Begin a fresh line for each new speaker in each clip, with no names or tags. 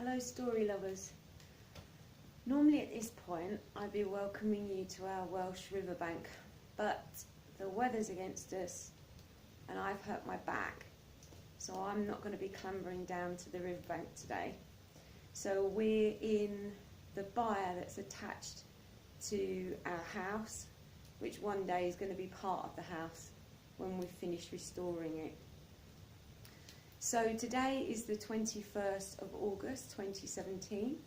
Hello story lovers. Normally at this point I'd be welcoming you to our Welsh riverbank, but the weather's against us and I've hurt my back, so I'm not going to be clambering down to the riverbank today. So we're in the byre that's attached to our house, which one day is going to be part of the house when we've finished restoring it. So today is the 21st of August 2017.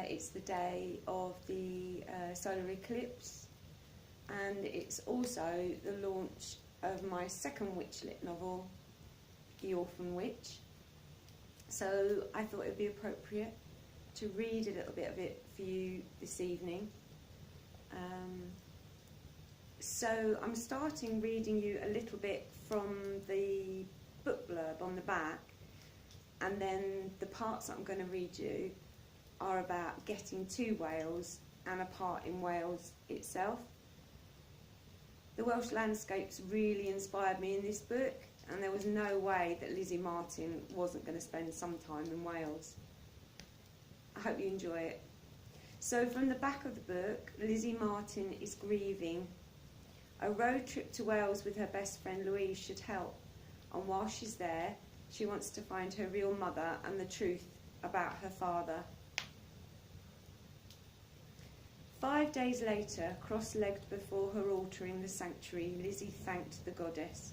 It's the day of the solar eclipse, and it's also the launch of my second witchlit novel, The Orphan Witch. So I thought it would be appropriate to read a little bit of it for you this evening. So I'm starting reading you a little bit from the book blurb on the back, and then the parts I'm going to read you are about getting to Wales and a part in Wales itself. The Welsh landscapes really inspired me in this book, and there was no way that Lizzie Martin wasn't going to spend some time in Wales. I hope you enjoy it. So from the back of the book, Lizzie Martin is grieving. A road trip to Wales with her best friend Louise should help, and while she's there, she wants to find her real mother and the truth about her father. 5 days later, cross-legged before her altar in the sanctuary, Lizzie thanked the goddess.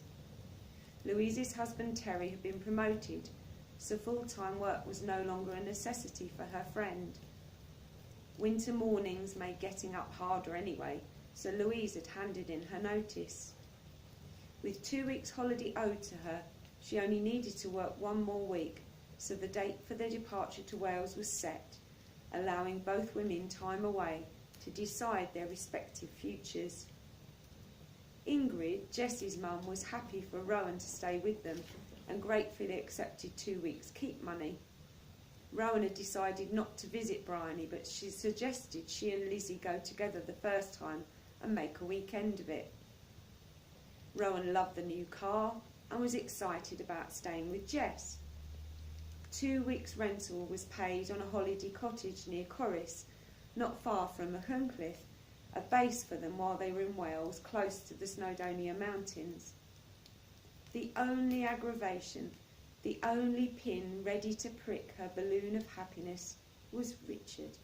Louise's husband Terry had been promoted, so full-time work was no longer a necessity for her friend. Winter mornings made getting up harder anyway, so Louise had handed in her notice. With 2 weeks' holiday owed to her, she only needed to work one more week, so the date for their departure to Wales was set, allowing both women time away to decide their respective futures. Ingrid, Jessie's mum, was happy for Rowan to stay with them and gratefully accepted 2 weeks' keep money. Rowan had decided not to visit Bryony, but she suggested she and Lizzie go together the first time and make a weekend of it. Rowan loved the new car and was excited about staying with Jess. 2 weeks' rental was paid on a holiday cottage near Corris, not far from Machynlleth, a base for them while they were in Wales, close to the Snowdonia Mountains. The only aggravation, the only pin ready to prick her balloon of happiness, was Richard.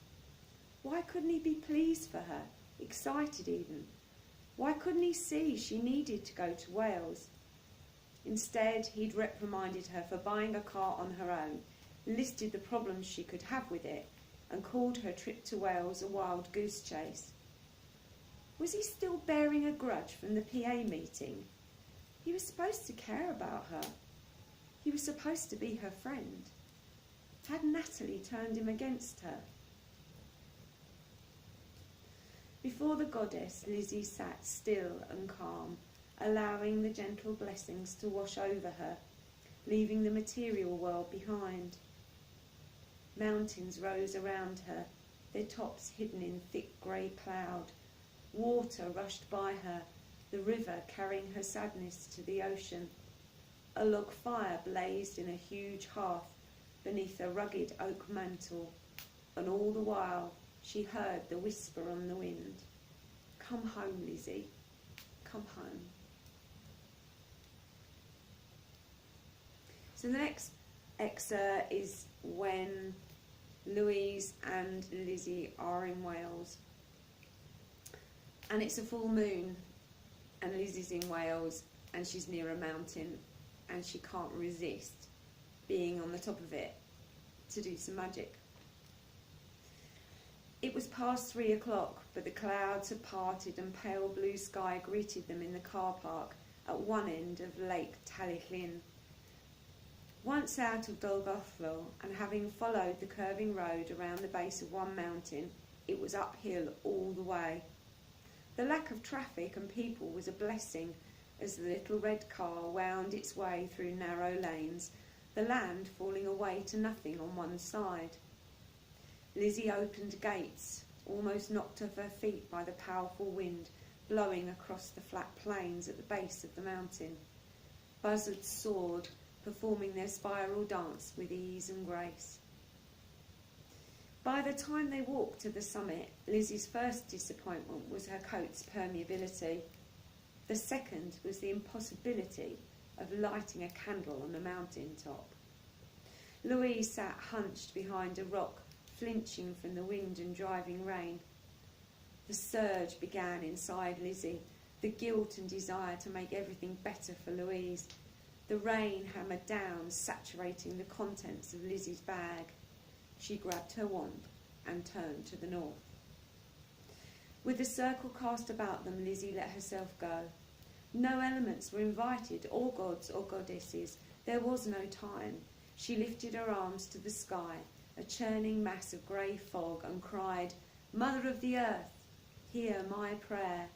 Why couldn't he be pleased for her, excited even? Why couldn't he see she needed to go to Wales? Instead, he'd reprimanded her for buying a car on her own, listed the problems she could have with it, and called her trip to Wales a wild goose chase. Was he still bearing a grudge from the PA meeting? He was supposed to care about her. He was supposed to be her friend. Had Natalie turned him against her? Before the goddess, Lizzie sat still and calm, allowing the gentle blessings to wash over her, leaving the material world behind. Mountains rose around her, their tops hidden in thick grey cloud. Water rushed by her, the river carrying her sadness to the ocean. A log fire blazed in a huge hearth beneath a rugged oak mantle, and all the while she heard the whisper on the wind. Come home, Lizzie, come home. So the next excerpt is when Louise and Lizzie are in Wales. And it's a full moon, and Lizzie's in Wales, and she's near a mountain, and she can't resist being on the top of it to do some magic. It was past 3 o'clock, but the clouds had parted and pale blue sky greeted them in the car park at one end of Lake Tallyllyn. Once out of Dolgothlo, and having followed the curving road around the base of one mountain, it was uphill all the way. The lack of traffic and people was a blessing as the little red car wound its way through narrow lanes, the land falling away to nothing on one side. Lizzie opened gates, almost knocked off her feet by the powerful wind blowing across the flat plains at the base of the mountain. Buzzards soared, performing their spiral dance with ease and grace. By the time they walked to the summit, Lizzie's first disappointment was her coat's permeability. The second was the impossibility of lighting a candle on the mountain top. Louise sat hunched behind a rock, flinching from the wind and driving rain. The surge began inside Lizzie, the guilt and desire to make everything better for Louise. The rain hammered down, saturating the contents of Lizzie's bag. She grabbed her wand and turned to the north. With the circle cast about them, Lizzie let herself go. No elements were invited, or gods or goddesses. There was no time. She lifted her arms to the sky, a churning mass of grey fog, and cried, "Mother of the earth, hear my prayer."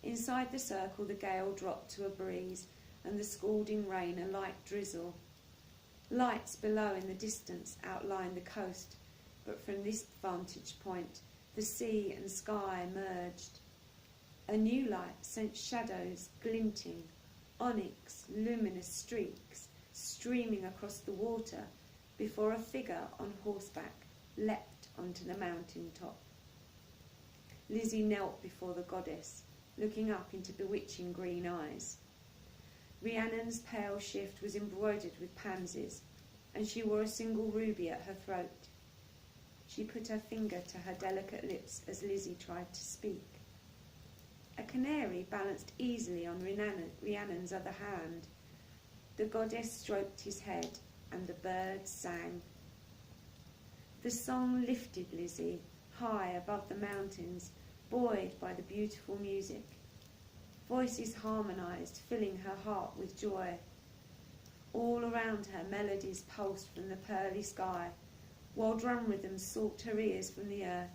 Inside the circle, the gale dropped to a breeze, and the scalding rain a light drizzle. Lights below in the distance outlined the coast, but from this vantage point, the sea and sky merged. A new light sent shadows glinting, onyx, luminous streaks streaming across the water before a figure on horseback leapt onto the mountain top. Lizzie knelt before the goddess, looking up into bewitching green eyes. Rhiannon's pale shift was embroidered with pansies, and she wore a single ruby at her throat. She put her finger to her delicate lips as Lizzie tried to speak. A canary balanced easily on Rhiannon's other hand. The goddess stroked his head, and the bird sang. The song lifted Lizzie high above the mountains, buoyed by the beautiful music. Voices harmonised, filling her heart with joy. All around her, melodies pulsed from the pearly sky, while drum rhythms sought her ears from the earth.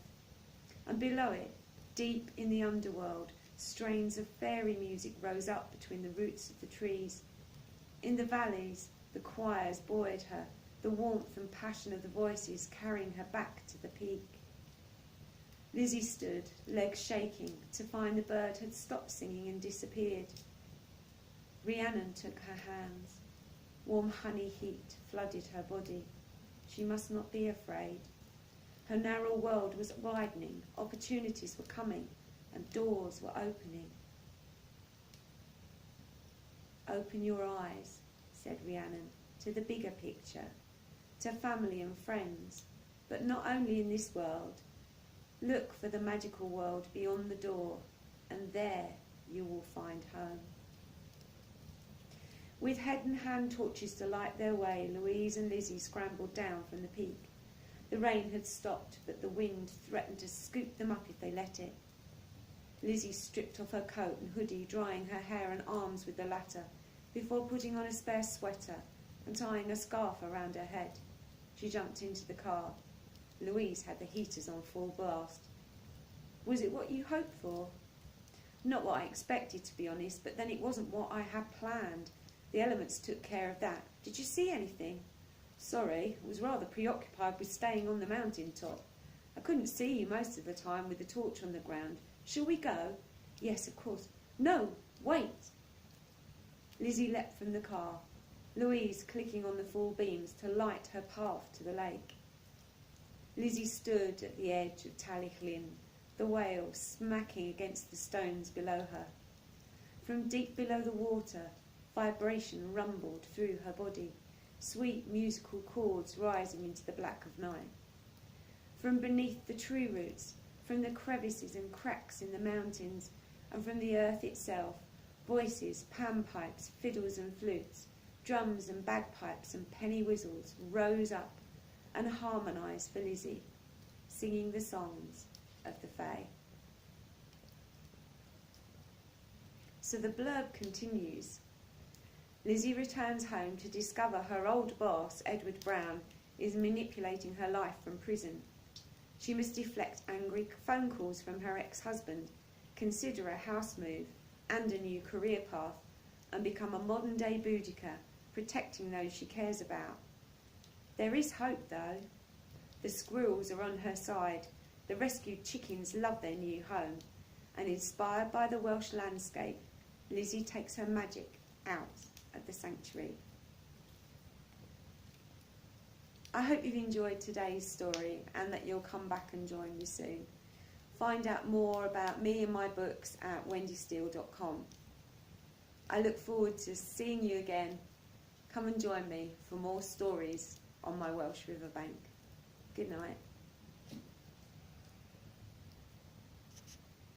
And below it, deep in the underworld, strains of fairy music rose up between the roots of the trees. In the valleys, the choirs buoyed her, the warmth and passion of the voices carrying her back to the peak. Lizzie stood, legs shaking, to find the bird had stopped singing and disappeared. Rhiannon took her hands. Warm honey heat flooded her body. She must not be afraid. Her narrow world was widening, opportunities were coming, and doors were opening. "Open your eyes," said Rhiannon, "to the bigger picture, to family and friends, but not only in this world. Look for the magical world beyond the door, and there you will find home." With head and hand torches to light their way, Louise and Lizzie scrambled down from the peak. The rain had stopped, but the wind threatened to scoop them up if they let it. Lizzie stripped off her coat and hoodie, drying her hair and arms with the latter, before putting on a spare sweater and tying a scarf around her head. She jumped into the car. Louise had the heaters on full blast. "Was it what you hoped for?" "Not what I expected, to be honest, but then it wasn't what I had planned. The elements took care of that. Did you see anything?" "Sorry, I was rather preoccupied with staying on the mountain top. I couldn't see you most of the time with the torch on the ground. Shall we go?" "Yes, of course." "No, wait!" Lizzie leapt from the car, Louise clicking on the full beams to light her path to the lake. Lizzie stood at the edge of Talyllyn, the whale smacking against the stones below her. From deep below the water, vibration rumbled through her body, sweet musical chords rising into the black of night. From beneath the tree roots, from the crevices and cracks in the mountains, and from the earth itself, voices, panpipes, fiddles and flutes, drums and bagpipes and penny whistles rose up and harmonised for Lizzie, singing the songs of the Fae. So the blurb continues. Lizzie returns home to discover her old boss, Edward Brown, is manipulating her life from prison. She must deflect angry phone calls from her ex-husband, consider a house move and a new career path, and become a modern-day Boudica, protecting those she cares about. There is hope, though. The squirrels are on her side, the rescued chickens love their new home, and inspired by the Welsh landscape, Lizzie takes her magic out of the sanctuary. I hope you've enjoyed today's story and that you'll come back and join me soon. Find out more about me and my books at wendysteele.com. I look forward to seeing you again. Come and join me for more stories on my Welsh riverbank. Good night.